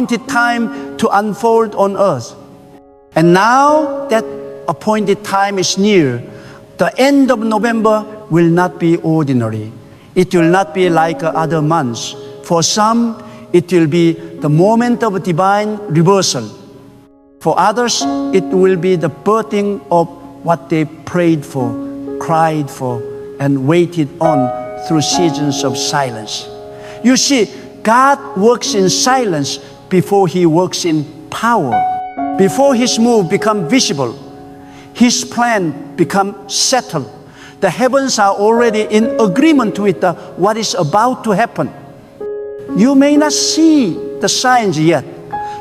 appointed time to unfold on earth. And now that appointed time is near, the end of November will not be ordinary. It will not be like other months. For some, it will be the moment of divine reversal. For others, it will be the birthing of what they prayed for, cried for, and waited on through seasons of silence. You see, God works in silence before He works in power. Before His move becomes visible, His plan becomes settled. The heavens are already in agreement with what is about to happen. You may not see the signs yet,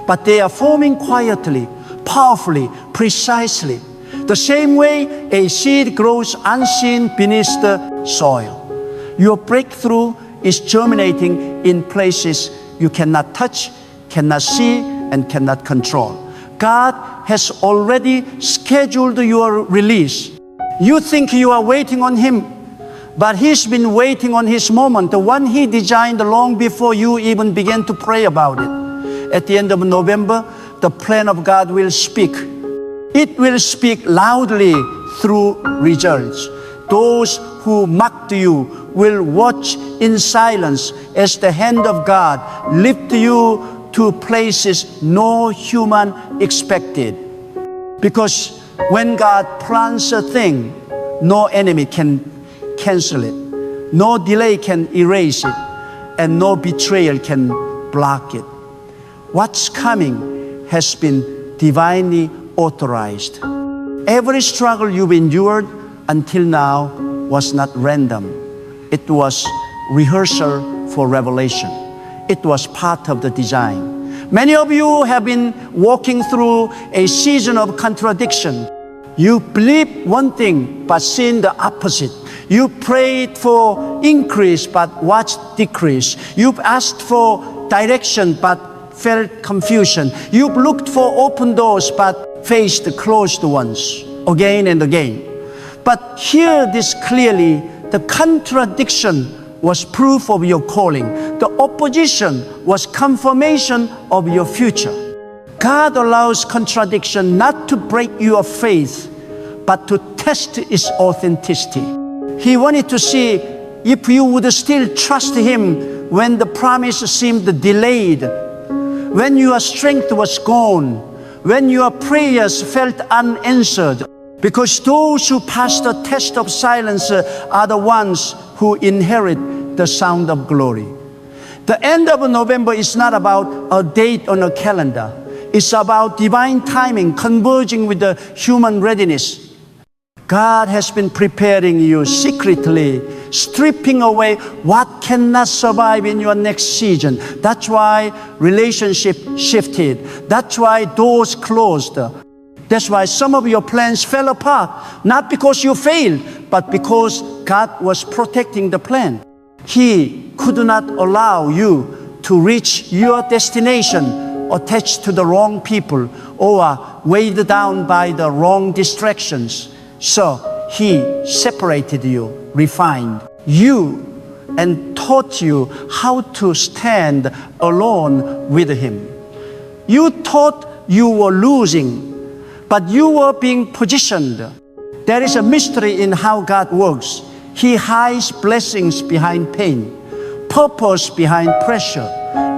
but they are forming quietly, powerfully, precisely. The same way a seed grows unseen beneath the soil. Your breakthrough is germinating in places you cannot touch, cannot see, and cannot control. God has already scheduled your release. You think you are waiting on Him, but He's been waiting on His moment, the one He designed long before you even began to pray about it. At the end of November, the plan of God will speak. It will speak loudly through results. Those who mocked you will watch in silence as the hand of God lift you to places no human expected. Because when God plans a thing, no enemy can cancel it. No delay can erase it. And no betrayal can block it. What's coming has been divinely authorized. Every struggle you've endured until now was not random. It was rehearsal for revelation. It was part of the design. Many of you have been walking through a season of contradiction. You believe one thing, but seen the opposite. You prayed for increase, but watched decrease. You've asked for direction, but felt confusion. You've looked for open doors, but faced closed ones again and again. But hear this clearly, the contradiction was proof of your calling. The opposition was confirmation of your future. God allows contradiction not to break your faith, but to test its authenticity. He wanted to see if you would still trust Him when the promise seemed delayed, when your strength was gone, when your prayers felt unanswered. Because those who pass the test of silence are the ones who inherit the sound of glory. The end of November is not about a date on a calendar. It's about divine timing converging with the human readiness. God has been preparing you secretly, stripping away what cannot survive in your next season. That's why relationships shifted. That's why doors closed. That's why some of your plans fell apart, not because you failed, but because God was protecting the plan. He could not allow you to reach your destination attached to the wrong people or weighed down by the wrong distractions. So He separated you, refined you, and taught you how to stand alone with Him. You thought you were losing, but you were being positioned. There is a mystery in how God works. He hides blessings behind pain, purpose behind pressure,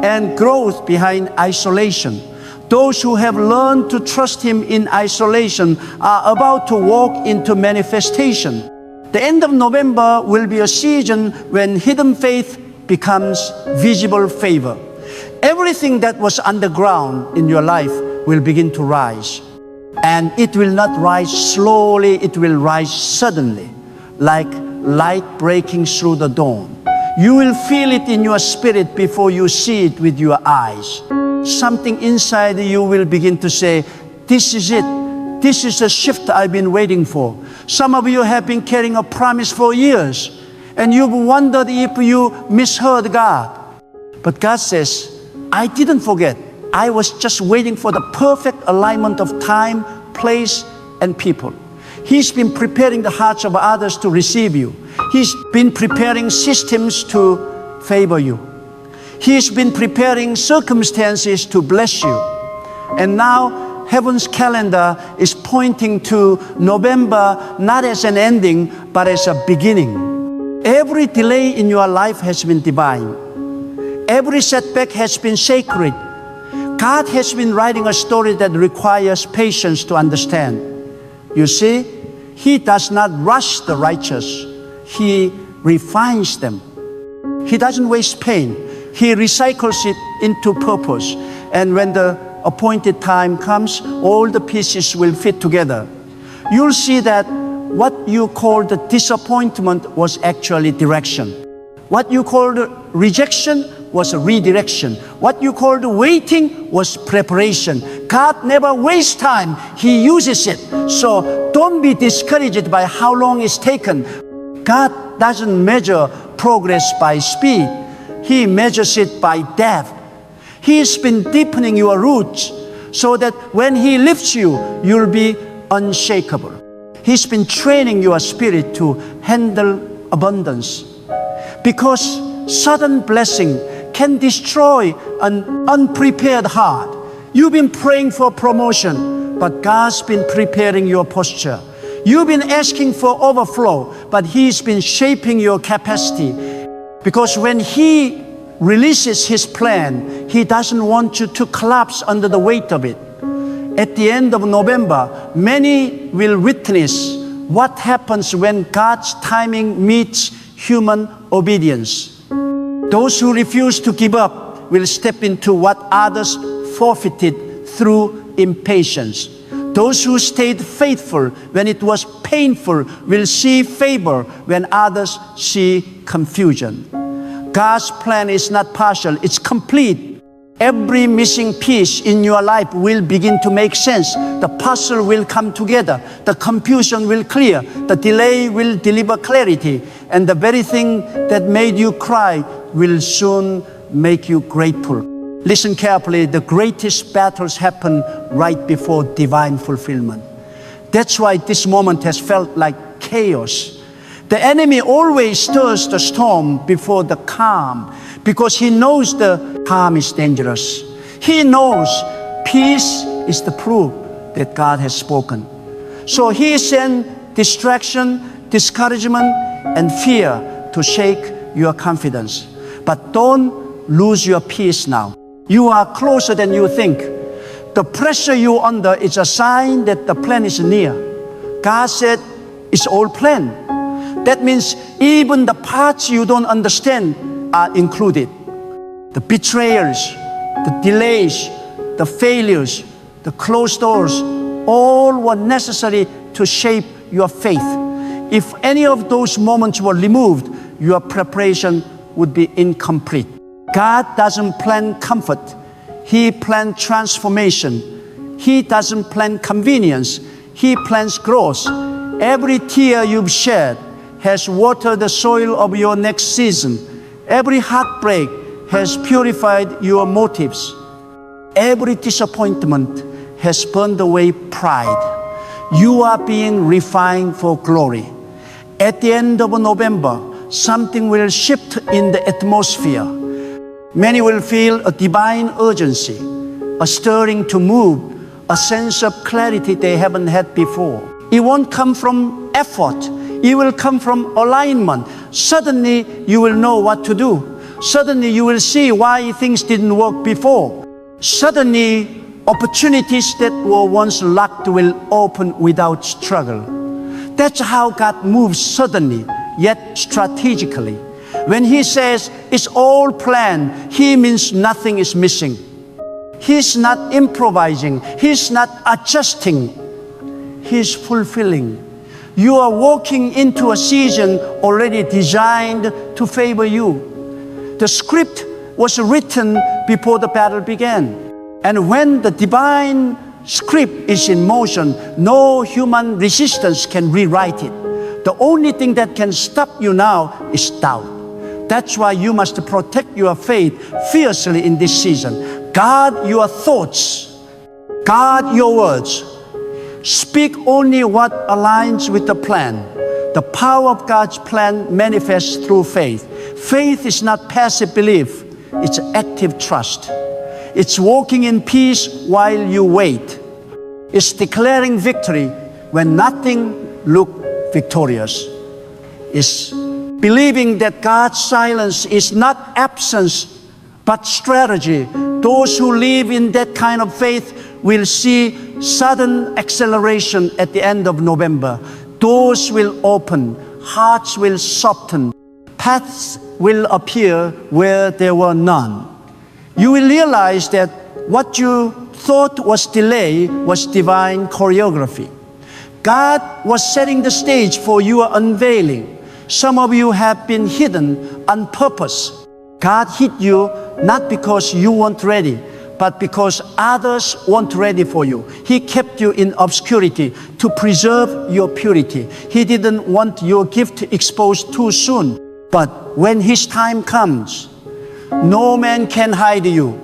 and growth behind isolation. Those who have learned to trust Him in isolation are about to walk into manifestation. The end of November will be a season when hidden faith becomes visible favor. Everything that was underground in your life will begin to rise. And it will not rise slowly, it will rise suddenly, like light breaking through the dawn. You will feel it in your spirit before you see it with your eyes. Something inside you will begin to say, this is it. This is the shift I've been waiting for. Some of you have been carrying a promise for years, and you've wondered if you misheard God. But God says, I didn't forget. I was just waiting for the perfect alignment of time, place, and people. He's been preparing the hearts of others to receive you. He's been preparing systems to favor you. He's been preparing circumstances to bless you. And now heaven's calendar is pointing to November not as an ending, but as a beginning. Every delay in your life has been divine. Every setback has been sacred. God has been writing a story that requires patience to understand. You see, He does not rush the righteous. He refines them. He doesn't waste pain. He recycles it into purpose. And when the appointed time comes, all the pieces will fit together. You'll see that what you call the disappointment was actually direction. What you call the rejection was a redirection. What you call the waiting was preparation. God never wastes time. He uses it. So don't be discouraged by how long it's taken. God doesn't measure progress by speed. He measures it by depth. He's been deepening your roots so that when He lifts you, you'll be unshakable. He's been training your spirit to handle abundance. Because sudden blessing can destroy an unprepared heart. You've been praying for promotion, but God's been preparing your posture. You've been asking for overflow, but He's been shaping your capacity. Because when He releases His plan, He doesn't want you to collapse under the weight of it. At the end of November, many will witness what happens when God's timing meets human obedience. Those who refuse to give up will step into what others forfeited through impatience. Those who stayed faithful when it was painful will see favor when others see confusion. God's plan is not partial, it's complete. Every missing piece in your life will begin to make sense. The puzzle will come together. The confusion will clear. The delay will deliver clarity. And the very thing that made you cry will soon make you grateful. Listen carefully, the greatest battles happen right before divine fulfillment. That's why this moment has felt like chaos. The enemy always stirs the storm before the calm because he knows the calm is dangerous. He knows peace is the proof that God has spoken. So he sends distraction, discouragement, and fear to shake your confidence. But don't lose your peace now. You are closer than you think. The pressure you're under is a sign that the plan is near. God said it's all planned. That means even the parts you don't understand are included. The betrayals, the delays, the failures, the closed doors, all were necessary to shape your faith. If any of those moments were removed, your preparation would be incomplete. God doesn't plan comfort. He plans transformation. He doesn't plan convenience. He plans growth. Every tear you've shed has watered the soil of your next season. Every heartbreak has purified your motives. Every disappointment has burned away pride. You are being refined for glory. At the end of November, something will shift in the atmosphere. Many will feel a divine urgency, a stirring to move, a sense of clarity they haven't had before. It won't come from effort. It will come from alignment. Suddenly, you will know what to do. Suddenly, you will see why things didn't work before. Suddenly, opportunities that were once locked will open without struggle. That's how God moves suddenly, yet strategically. When He says it's all planned, He means nothing is missing. He's not improvising. He's not adjusting. He's fulfilling. You are walking into a season already designed to favor you. The script was written before the battle began. And when the divine script is in motion, no human resistance can rewrite it. The only thing that can stop you now is doubt. That's why you must protect your faith fiercely in this season. Guard your thoughts. Guard your words. Speak only what aligns with the plan. The power of God's plan manifests through faith. Faith is not passive belief. It's active trust. It's walking in peace while you wait. It's declaring victory when nothing looks victorious. It's believing that God's silence is not absence, but strategy. Those who live in that kind of faith will see sudden acceleration at the end of November. Doors will open, hearts will soften, paths will appear where there were none. You will realize that what you thought was delay was divine choreography. God was setting the stage for your unveiling. Some of you have been hidden on purpose. God hid you not because you weren't ready, but because others weren't ready for you. He kept you in obscurity to preserve your purity. He didn't want your gift exposed too soon. But when His time comes, no man can hide you.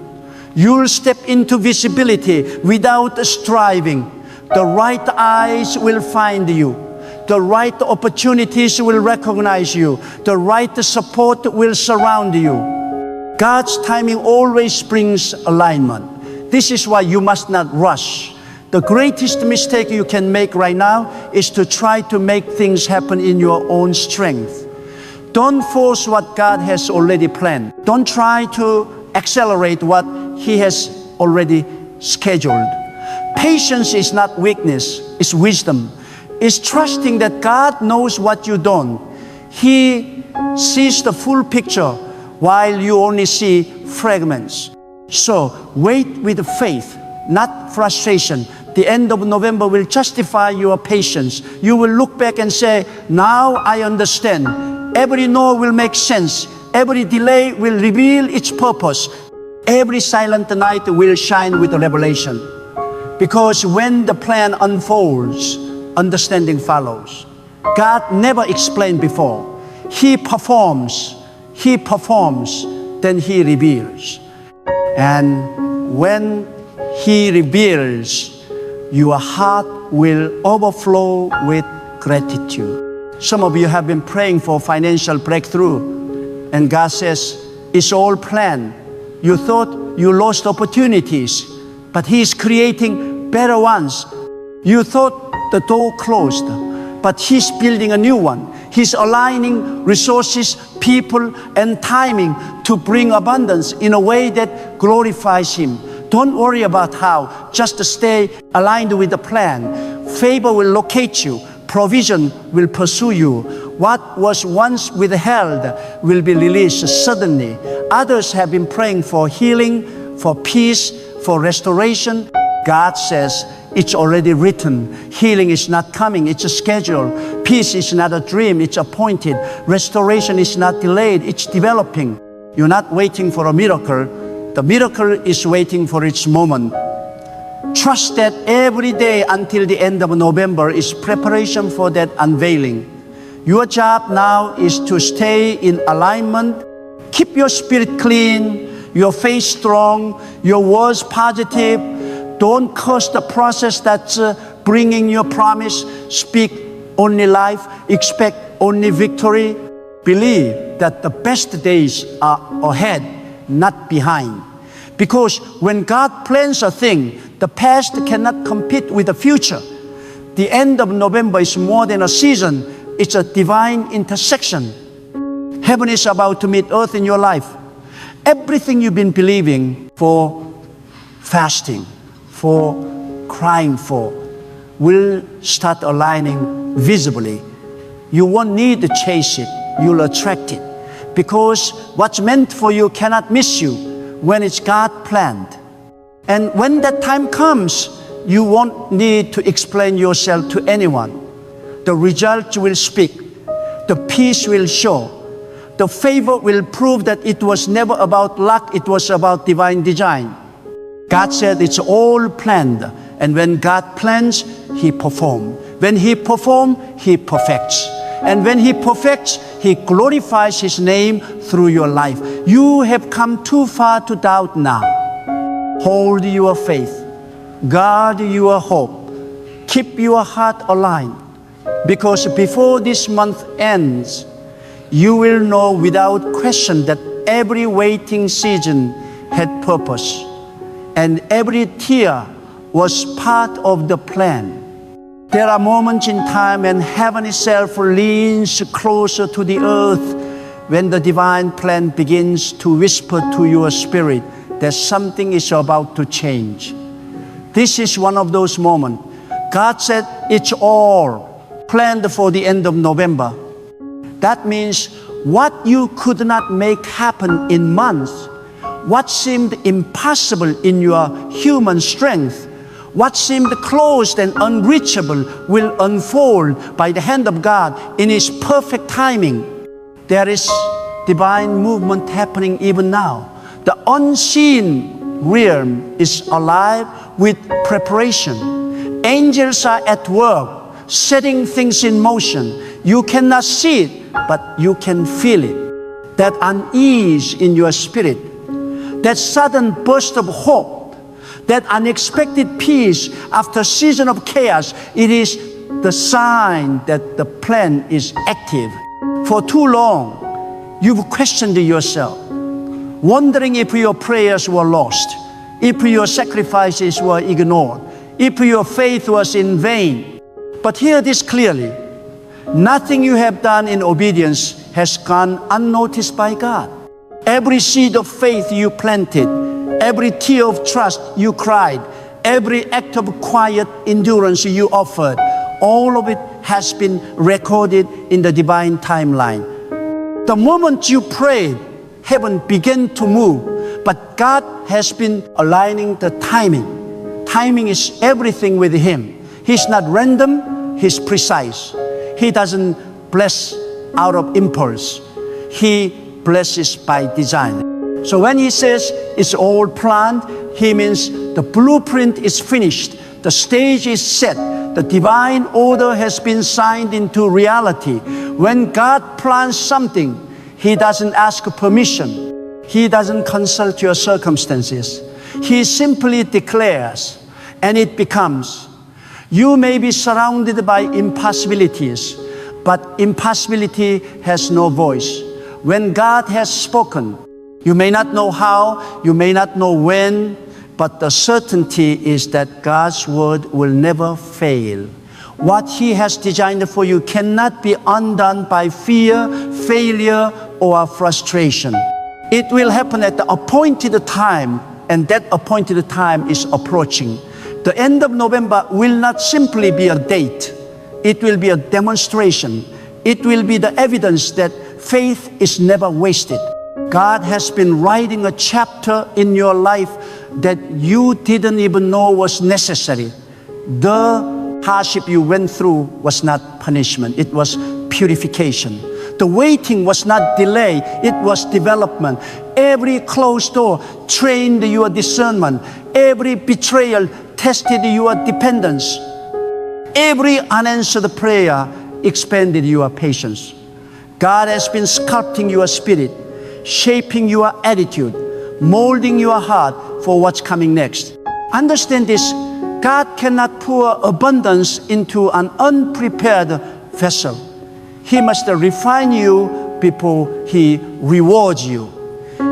You'll step into visibility without striving. The right eyes will find you. The right opportunities will recognize you. The right support will surround you. God's timing always brings alignment. This is why you must not rush. The greatest mistake you can make right now is to try to make things happen in your own strength. Don't force what God has already planned. Don't try to accelerate what He has already scheduled. Patience is not weakness, it's wisdom. It's trusting that God knows what you don't. He sees the full picture while you only see fragments. So wait with faith, not frustration. The end of November will justify your patience. You will look back and say, now I understand. Every no will make sense. Every delay will reveal its purpose. Every silent night will shine with revelation. Because when the plan unfolds, understanding follows. God never explained before. He performs, then He reveals. And when He reveals, your heart will overflow with gratitude. Some of you have been praying for financial breakthrough, and God says, it's all planned. You thought you lost opportunities, but He is creating better ones. You thought the door closed, but He's building a new one. He's aligning resources, people, and timing to bring abundance in a way that glorifies Him. Don't worry about how, just stay aligned with the plan. Favor will locate you. Provision will pursue you. What was once withheld will be released suddenly. Others have been praying for healing, for peace, for restoration. God says, it's already written. Healing is not coming, it's a schedule. Peace is not a dream, it's appointed. Restoration is not delayed, it's developing. You're not waiting for a miracle. The miracle is waiting for its moment. Trust that every day until the end of November is preparation for that unveiling. Your job now is to stay in alignment. Keep your spirit clean, your faith strong, your words positive. Don't curse the process that's bringing your promise. Speak only life. Expect only victory. Believe that the best days are ahead, not behind. Because when God plans a thing, the past cannot compete with the future. The end of November is more than a season. It's a divine intersection. Heaven is about to meet earth in your life. Everything you've been believing for, fasting, for crying for, will start aligning visibly. You won't need to chase it. You'll attract it. Because what's meant for you cannot miss you when it's God planned. And when that time comes, you won't need to explain yourself to anyone. The result will speak. The peace will show. The favor will prove that it was never about luck, it was about divine design. God said it's all planned. And when God plans, He performs. When He performs, He perfects. And when He perfects, He glorifies His name through your life. You have come too far to doubt now. Hold your faith. Guard your hope. Keep your heart aligned. Because before this month ends, you will know without question that every waiting season had purpose, and every tear was part of the plan. There are moments in time when heaven itself leans closer to the earth, when the divine plan begins to whisper to your spirit that something is about to change. This is one of those moments. God said it's all planned for the end of November. That means what you could not make happen in months, what seemed impossible in your human strength, what seemed closed and unreachable will unfold by the hand of God in His perfect timing. There is divine movement happening even now. The unseen realm is alive with preparation. Angels are at work, setting things in motion. You cannot see it, but you can feel it. That unease in your spirit, that sudden burst of hope, that unexpected peace after a season of chaos, it is the sign that the plan is active. For too long, you've questioned yourself, wondering if your prayers were lost, if your sacrifices were ignored, if your faith was in vain. But hear this clearly. Nothing you have done in obedience has gone unnoticed by God. Every seed of faith you planted, every tear of trust you cried, every act of quiet endurance you offered, all of it has been recorded in the divine timeline. The moment you prayed, heaven began to move, but God has been aligning the timing. Timing is everything with Him. He's not random, He's precise. He doesn't bless out of impulse. He blesses by design. So when He says it's all planned, He means the blueprint is finished, the stage is set, the divine order has been signed into reality. When God plans something, He doesn't ask permission. He doesn't consult your circumstances. He simply declares, and it becomes. You may be surrounded by impossibilities, but impossibility has no voice. When God has spoken, you may not know how, you may not know when, but the certainty is that God's word will never fail. What He has designed for you cannot be undone by fear, failure, or frustration. It will happen at the appointed time, and that appointed time is approaching. The end of November will not simply be a date. It will be a demonstration. It will be the evidence that faith is never wasted. God has been writing a chapter in your life that you didn't even know was necessary. The hardship you went through was not punishment. It was purification. The waiting was not delay. It was development. Every closed door trained your discernment. Every betrayal tested your dependence. Every unanswered prayer expanded your patience. God has been sculpting your spirit, shaping your attitude, molding your heart for what's coming next. Understand this, God cannot pour abundance into an unprepared vessel. He must refine you before He rewards you.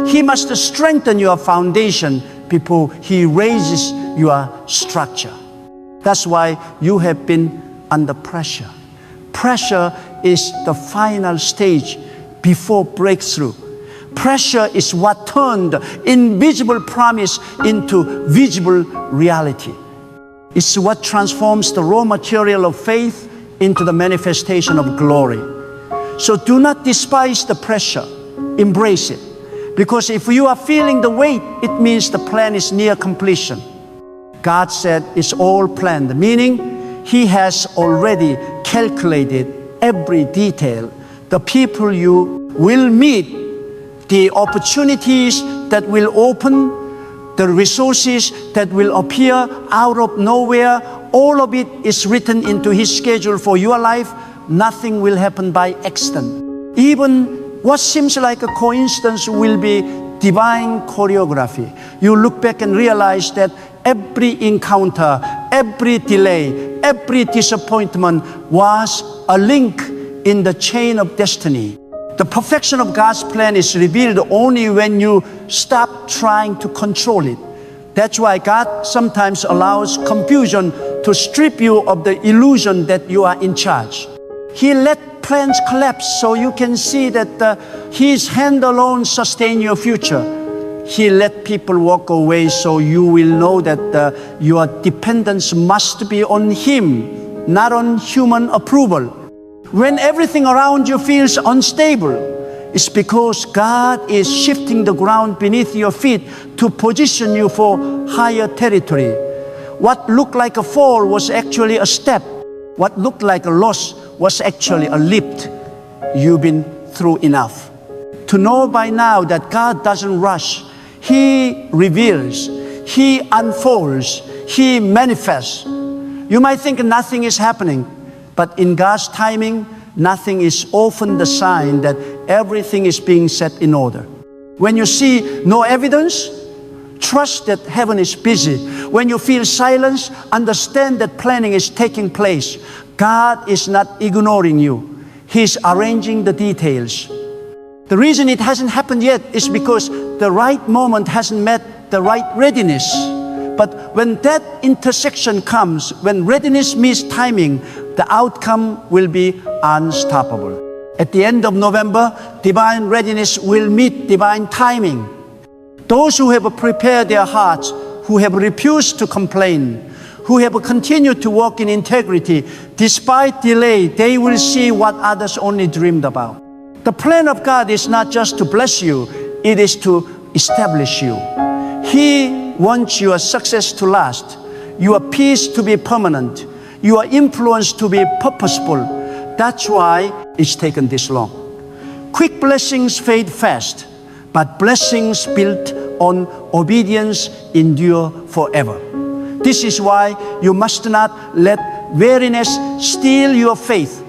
He must strengthen your foundation before He raises your structure. That's why you have been under pressure. Pressure is the final stage before breakthrough. Pressure is what turned invisible promise into visible reality. It's what transforms the raw material of faith into the manifestation of glory. So do not despise the pressure. Embrace it. Because if you are feeling the weight, it means the plan is near completion. God said it's all planned, meaning He has already calculated every detail. The people you will meet, the opportunities that will open, the resources that will appear out of nowhere, all of it is written into His schedule for your life. Nothing will happen by accident. Even what seems like a coincidence will be divine choreography. You look back and realize that every encounter, every delay, every disappointment was a link in the chain of destiny. The perfection of God's plan is revealed only when you stop trying to control it. That's why God sometimes allows confusion to strip you of the illusion that you are in charge. He let plans collapse so you can see that His hand alone sustains your future. He let people walk away so you will know that your dependence must be on Him, not on human approval. When everything around you feels unstable, it's because God is shifting the ground beneath your feet to position you for higher territory. What looked like a fall was actually a step. What looked like a loss was actually a lift. You've been through enough to know by now that God doesn't rush. He reveals, He unfolds, He manifests. You might think nothing is happening, but in God's timing, nothing is often the sign that everything is being set in order. When you see no evidence, trust that heaven is busy. When you feel silence, understand that planning is taking place. God is not ignoring you. He's arranging the details. The reason it hasn't happened yet is because the right moment hasn't met the right readiness. But when that intersection comes, when readiness meets timing, the outcome will be unstoppable. At the end of November, divine readiness will meet divine timing. Those who have prepared their hearts, who have refused to complain, who have continued to walk in integrity, despite delay, they will see what others only dreamed about. The plan of God is not just to bless you, it is to establish you. He wants your success to last, your peace to be permanent, your influence to be purposeful. That's why it's taken this long. Quick blessings fade fast, but blessings built on obedience endure forever. This is why you must not let weariness steal your faith.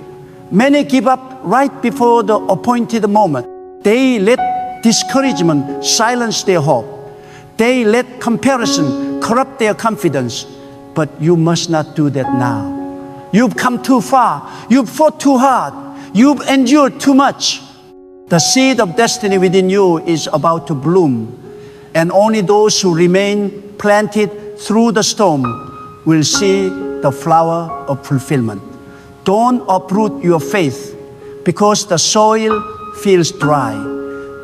Many give up right before the appointed moment. They let discouragement silence their hope. They let comparison corrupt their confidence. But you must not do that now. You've come too far. You've fought too hard. You've endured too much. The seed of destiny within you is about to bloom. And only those who remain planted through the storm will see the flower of fulfillment. Don't uproot your faith because the soil feels dry.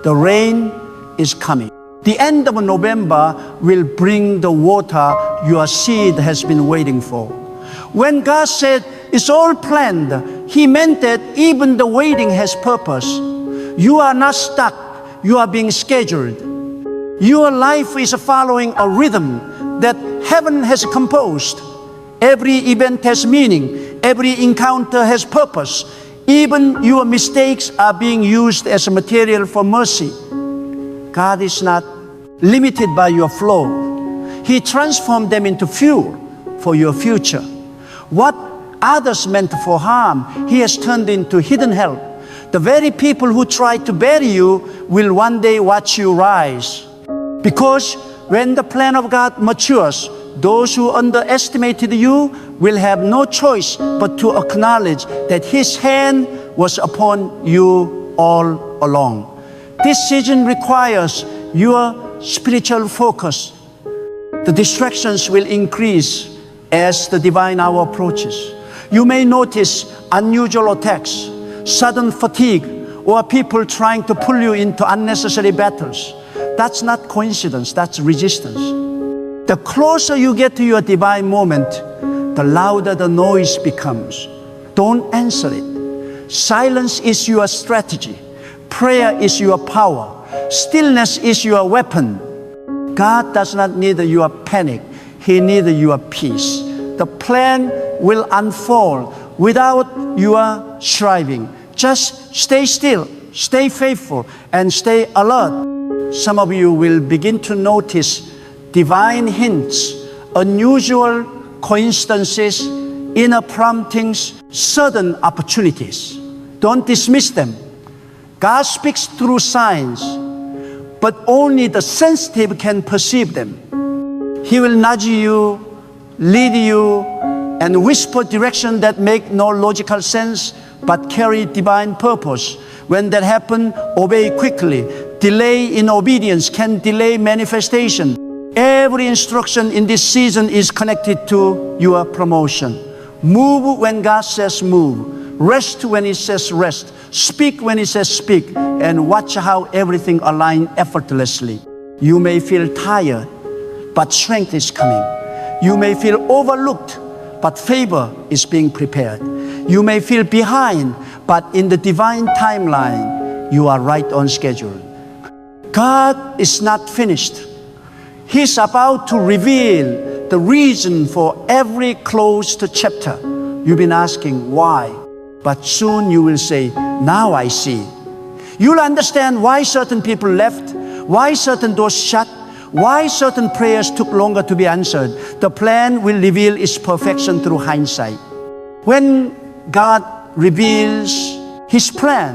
The rain is coming. The end of November will bring the water your seed has been waiting for. When God said it's all planned, He meant that even the waiting has purpose. You are not stuck. You are being scheduled. Your life is following a rhythm that heaven has composed. Every event has meaning. Every encounter has purpose. Even your mistakes are being used as a material for mercy. God is not limited by your flaw. He transformed them into fuel for your future. What others meant for harm, He has turned into hidden help. The very people who tried to bury you will one day watch you rise. Because when the plan of God matures, those who underestimated you will have no choice but to acknowledge that His hand was upon you all along. This season requires your spiritual focus. The distractions will increase as the divine hour approaches. You may notice unusual attacks, sudden fatigue, or people trying to pull you into unnecessary battles. That's not coincidence, that's resistance. The closer you get to your divine moment, the louder the noise becomes. Don't answer it. Silence is your strategy. Prayer is your power. Stillness is your weapon. God does not need your panic. He needs your peace. The plan will unfold without your striving. Just stay still, stay faithful, and stay alert. Some of you will begin to notice divine hints, unusual coincidences, inner promptings, sudden opportunities. Don't dismiss them. God speaks through signs, but only the sensitive can perceive them. He will nudge you, lead you, and whisper direction that make no logical sense but carry divine purpose. When that happens, obey quickly. Delay in obedience can delay manifestation. Every instruction in this season is connected to your promotion. Move when God says move. Rest when He says rest. Speak when He says speak. And watch how everything aligns effortlessly. You may feel tired, but strength is coming. You may feel overlooked, but favor is being prepared. You may feel behind, but in the divine timeline, you are right on schedule. God is not finished. He's about to reveal the reason for every closed chapter. You've been asking why, but soon you will say, now I see. You'll understand why certain people left, why certain doors shut, why certain prayers took longer to be answered. The plan will reveal its perfection through hindsight. When God reveals His plan,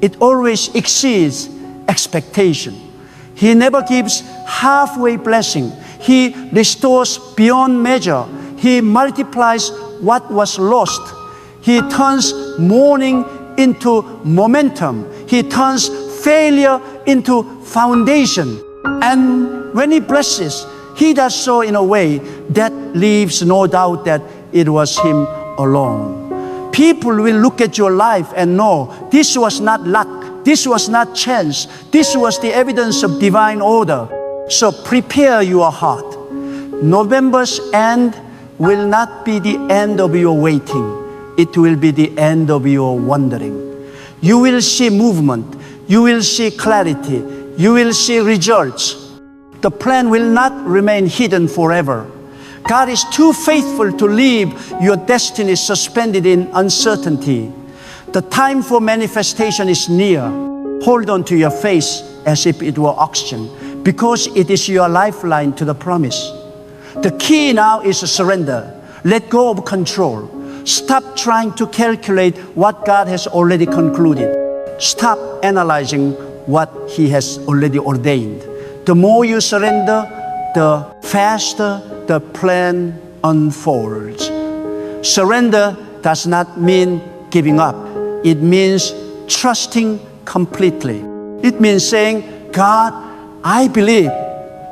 it always exceeds expectation. He never gives halfway blessing. He restores beyond measure. He multiplies what was lost. He turns mourning into momentum. He turns failure into foundation. And when He blesses, He does so in a way that leaves no doubt that it was Him alone. People will look at your life and know this was not luck. This was not chance. This was the evidence of divine order. So prepare your heart. November's end will not be the end of your waiting. It will be the end of your wandering. You will see movement. You will see clarity. You will see results. The plan will not remain hidden forever. God is too faithful to leave your destiny suspended in uncertainty. The time for manifestation is near. Hold on to your faith as if it were oxygen, because it is your lifeline to the promise. The key now is to surrender. Let go of control. Stop trying to calculate what God has already concluded. Stop analyzing what He has already ordained. The more you surrender, the faster the plan unfolds. Surrender does not mean giving up. It means trusting completely. It means saying, God, I believe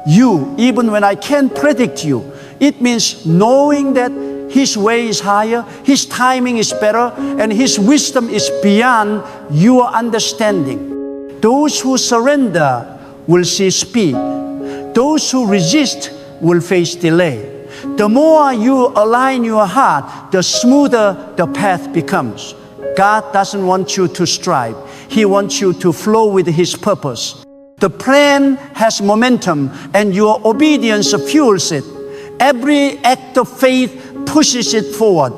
You even when I can't predict You. It means knowing that His way is higher, His timing is better, and His wisdom is beyond your understanding. Those who surrender will see speed. Those who resist will face delay. The more you align your heart, the smoother the path becomes. God doesn't want you to strive. He wants you to flow with His purpose. The plan has momentum, and your obedience fuels it. Every act of faith pushes it forward.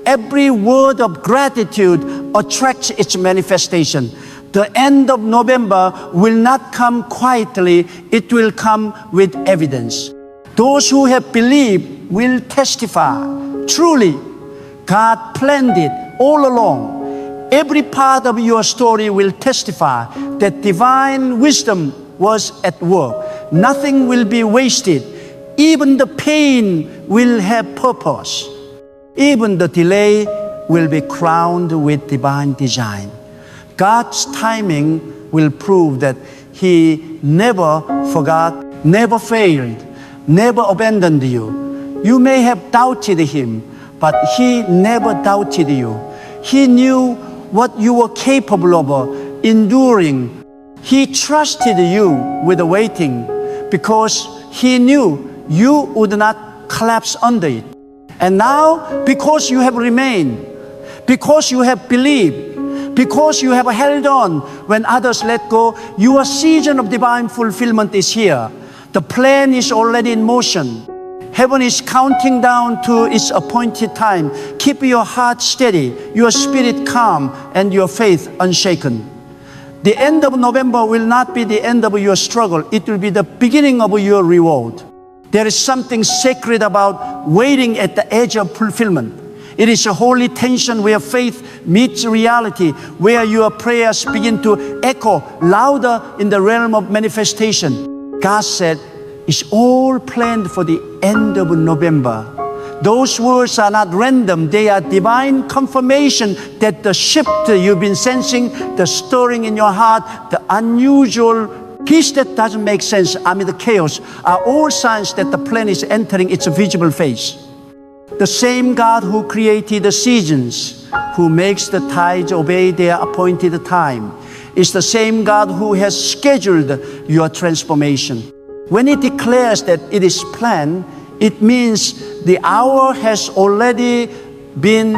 Every word of gratitude attracts its manifestation. The end of November will not come quietly. It will come with evidence. Those who have believed will testify. Truly, God planned it all along. Every part of your story will testify that divine wisdom was at work. Nothing will be wasted. Even the pain will have purpose. Even the delay will be crowned with divine design. God's timing will prove that He never forgot, never failed, never abandoned you. You may have doubted Him, but He never doubted you. He knew what you were capable of enduring. He trusted you with the waiting because He knew you would not collapse under it. And now, because you have remained, because you have believed, because you have held on when others let go, your season of divine fulfillment is here. The plan is already in motion. Heaven is counting down to its appointed time. Keep your heart steady, your spirit calm, and your faith unshaken. The end of November will not be the end of your struggle. It will be the beginning of your reward. There is something sacred about waiting at the edge of fulfillment. It is a holy tension where faith meets reality, where your prayers begin to echo louder in the realm of manifestation. God said, it's all planned for the end of November. Those words are not random. They are divine confirmation that the shift you've been sensing, the stirring in your heart, the unusual peace that doesn't make sense amid the chaos, are all signs that the plan is entering its visible phase. The same God who created the seasons, who makes the tides obey their appointed time, is the same God who has scheduled your transformation. When it declares that it is planned, it means the hour has already been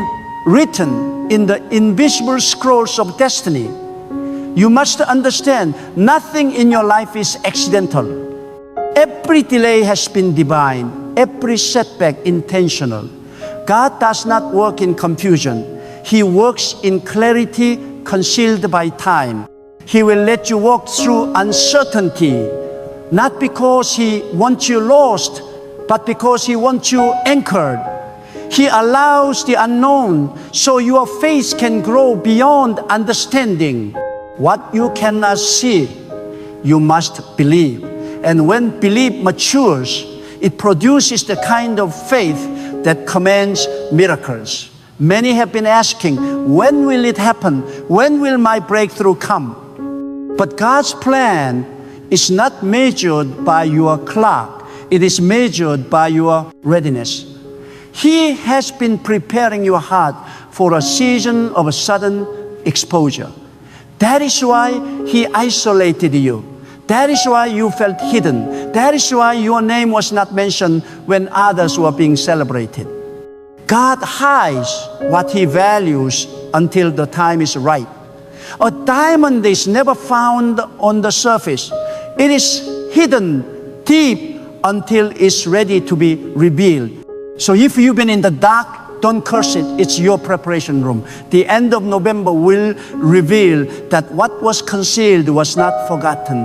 written in the invisible scrolls of destiny. You must understand, nothing in your life is accidental. Every delay has been divine, every setback intentional. God does not work in confusion. He works in clarity concealed by time. He will let you walk through uncertainty, not because He wants you lost, but because He wants you anchored. He allows the unknown so your faith can grow beyond understanding. What you cannot see, you must believe. And when belief matures, it produces the kind of faith that commands miracles. Many have been asking, when will it happen? When will my breakthrough come? But God's plan is not measured by your clock. It is measured by your readiness. He has been preparing your heart for a season of sudden exposure. That is why He isolated you. That is why you felt hidden. That is why your name was not mentioned when others were being celebrated. God hides what He values until the time is right. A diamond is never found on the surface. It is hidden deep until it's ready to be revealed. So if you've been in the dark, don't curse it. It's your preparation room. The end of November will reveal that what was concealed was not forgotten.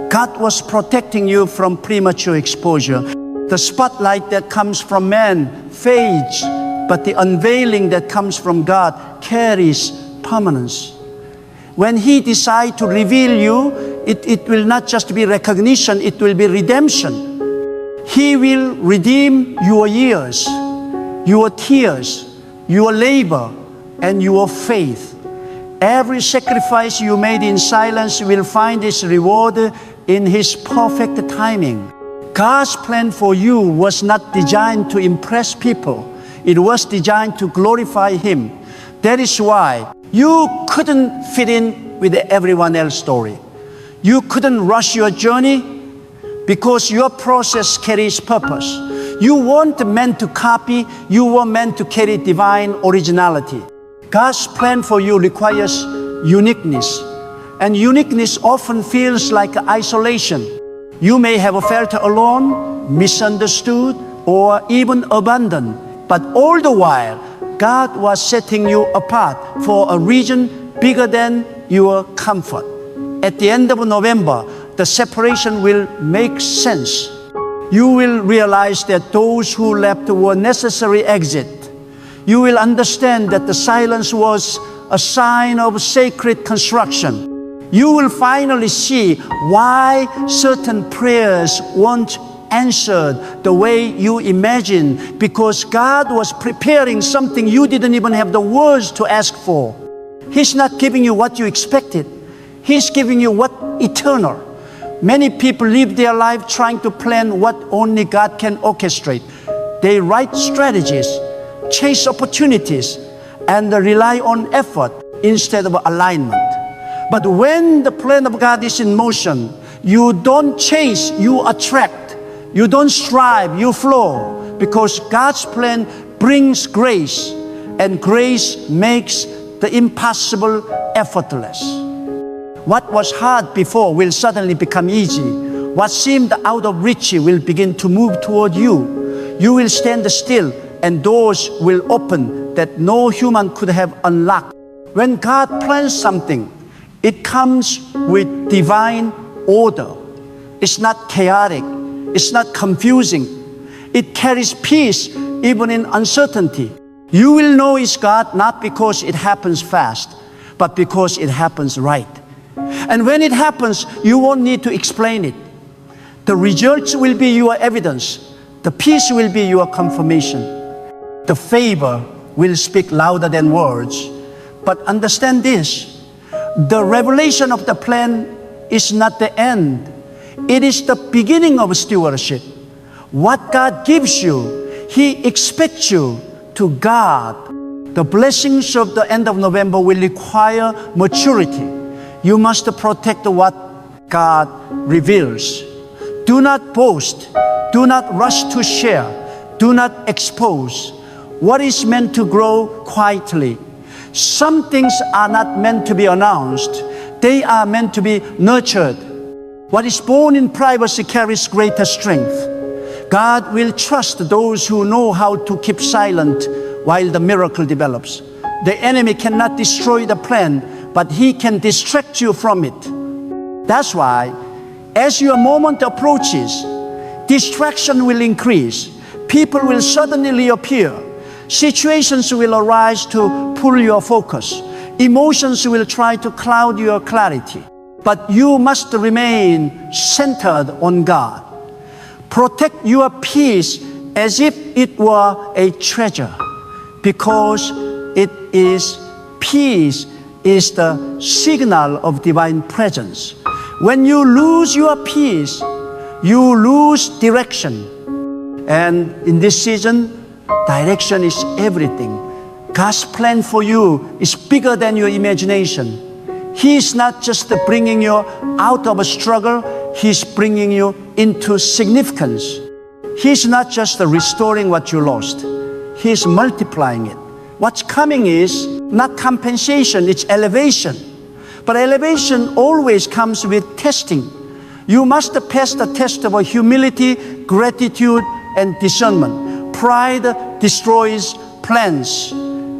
God was protecting you from premature exposure. The spotlight that comes from man fades, but the unveiling that comes from God carries permanence. When He decides to reveal you, it will not just be recognition, it will be redemption. He will redeem your years, your tears, your labor, and your faith. Every sacrifice you made in silence will find its reward in His perfect timing. God's plan for you was not designed to impress people. It was designed to glorify Him. That is why you couldn't fit in with everyone else's story. You couldn't rush your journey because your process carries purpose. You weren't meant to copy, you were meant to carry divine originality. God's plan for you requires uniqueness, and uniqueness often feels like isolation. You may have felt alone, misunderstood, or even abandoned, but all the while, God was setting you apart for a reason bigger than your comfort. At the end of November, the separation will make sense. You will realize that those who left were necessary exit. You will understand that the silence was a sign of sacred construction. You will finally see why certain prayers weren't answered the way you imagined, because God was preparing something you didn't even have the words to ask for. He's not giving you what you expected. He's giving you what eternal. Many people live their life trying to plan what only God can orchestrate. They write strategies, chase opportunities, and rely on effort instead of alignment. But when the plan of God is in motion, you don't chase, you attract. You don't strive, you flow, because God's plan brings grace, and grace makes the impossible effortless. What was hard before will suddenly become easy. What seemed out of reach will begin to move toward you. You will stand still, and doors will open that no human could have unlocked. When God plans something, it comes with divine order. It's not chaotic. It's not confusing. It carries peace even in uncertainty. You will know it's God not because it happens fast, but because it happens right. And when it happens, you won't need to explain it. The results will be your evidence. The peace will be your confirmation. The favor will speak louder than words. But understand this, the revelation of the plan is not the end. It is the beginning of stewardship. What God gives you, He expects you to guard. The blessings of the end of November will require maturity. You must protect what God reveals. Do not boast. Do not rush to share. Do not expose what is meant to grow quietly. Some things are not meant to be announced. They are meant to be nurtured. What is born in privacy carries greater strength. God will trust those who know how to keep silent while the miracle develops. The enemy cannot destroy the plan, but he can distract you from it. That's why, as your moment approaches, distraction will increase. People will suddenly appear. Situations will arise to pull your focus. Emotions will try to cloud your clarity. But you must remain centered on God. Protect your peace as if it were a treasure, because peace is the signal of divine presence. When you lose your peace, you lose direction. And in this season, direction is everything. God's plan for you is bigger than your imagination. He is not just bringing you out of a struggle, He's bringing you into significance. He's not just restoring what you lost, He's multiplying it. What's coming is not compensation, it's elevation. But elevation always comes with testing. You must pass the test of humility, gratitude, and discernment. Pride destroys plans.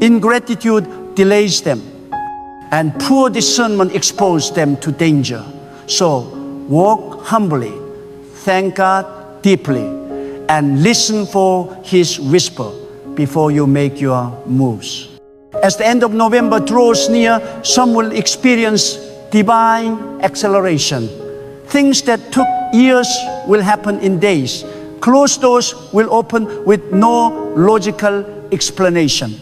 Ingratitude delays them. And poor discernment exposes them to danger. So walk humbly, thank God deeply, and listen for His whisper before you make your moves. As the end of November draws near, some will experience divine acceleration. Things that took years will happen in days. Closed doors will open with no logical explanation.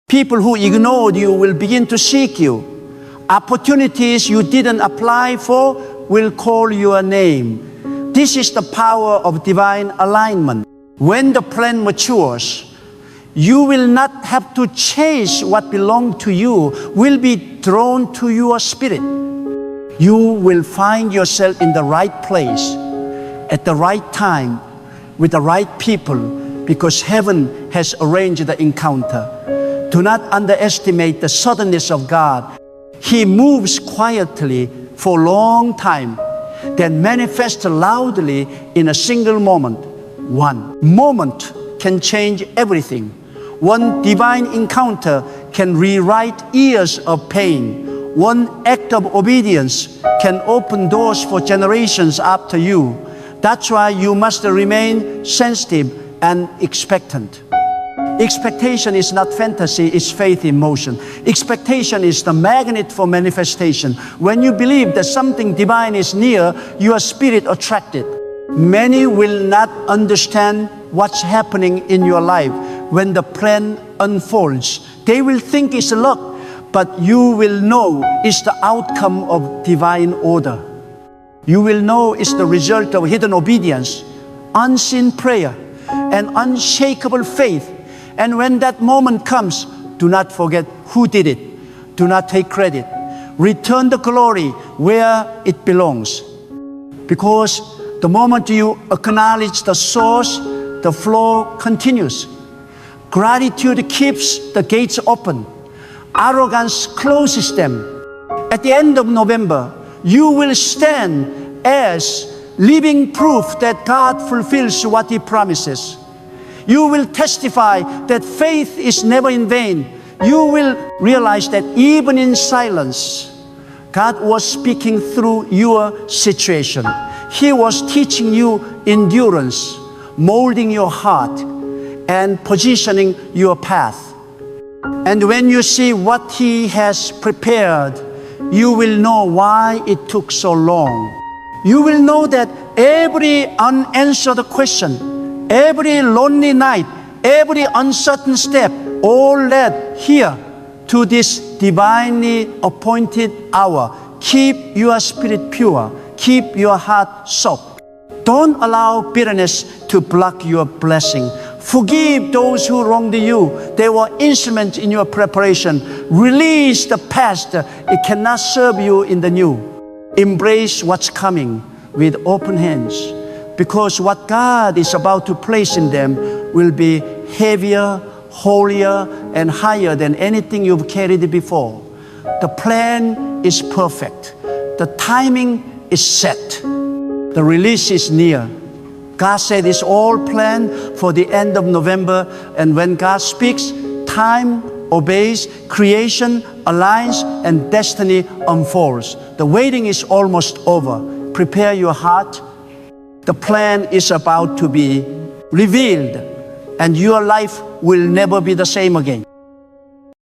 People who ignored you will begin to seek you. Opportunities you didn't apply for will call your name. This is the power of divine alignment. When the plan matures, you will not have to chase what belongs to you, will be drawn to your spirit. You will find yourself in the right place, at the right time, with the right people, because heaven has arranged the encounter. Do not underestimate the suddenness of God. He moves quietly for a long time, then manifests loudly in a single moment. One moment can change everything. One divine encounter can rewrite years of pain. One act of obedience can open doors for generations after you. That's why you must remain sensitive and expectant. Expectation is not fantasy, it's faith in motion. Expectation is the magnet for manifestation. When you believe that something divine is near, your spirit attracted. Many will not understand what's happening in your life when the plan unfolds. They will think it's luck, but you will know it's the outcome of divine order. You will know it's the result of hidden obedience, unseen prayer, and unshakable faith. And when that moment comes, do not forget who did it. Do not take credit. Return the glory where it belongs. Because the moment you acknowledge the source, the flow continues. Gratitude keeps the gates open. Arrogance closes them. At the end of November, you will stand as living proof that God fulfills what He promises. You will testify that faith is never in vain. You will realize that even in silence, God was speaking through your situation. He was teaching you endurance, molding your heart, and positioning your path. And when you see what He has prepared, you will know why it took so long. You will know that every unanswered question, every lonely night Every uncertain step, all led here to this divinely appointed hour. Keep your spirit pure. Keep your heart soft. Don't allow bitterness to block your blessing. Forgive those who wronged you. They were instruments in your preparation. Release the past. It cannot serve you in the new. Embrace what's coming with open hands, because what God is about to place in them will be heavier, holier, and higher than anything you've carried before. The plan is perfect. The timing is set. The release is near. God said it's all planned for the end of November, and when God speaks, time obeys, creation aligns, and destiny unfolds. The waiting is almost over. Prepare your heart. The plan is about to be revealed, and your life will never be the same again.